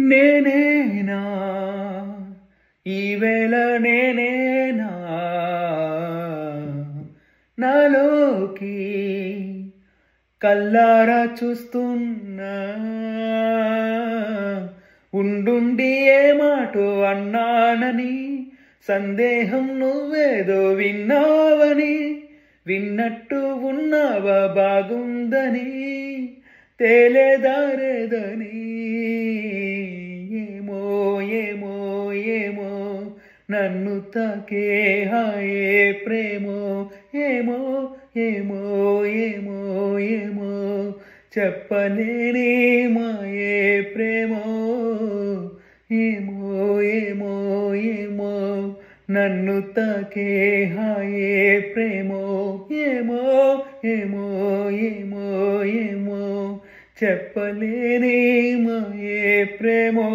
నేనేనా ఈవేళ నేనేనా నాలోకి కల్లారా చూస్తున్నా ఉండుండి ఏ మాటో అన్నానని సందేహం నువ్వేదో విన్నావని విన్నట్టు ఉన్నావా బాగుందని తేలేదారేదని ఏమో ఏమో ఏమో నన్ను తాకే హాయే ప్రేమో ఏమో ఏమో ఏమో ఏమో చెప్పలేని మాయే ప్రేమో ఏమో ఏమో ఏమో నన్ను తాకే హాయే ప్రేమో ఏమో ఏమో ఏమో ఏమో చెప్పలేని మాయే ప్రేమో.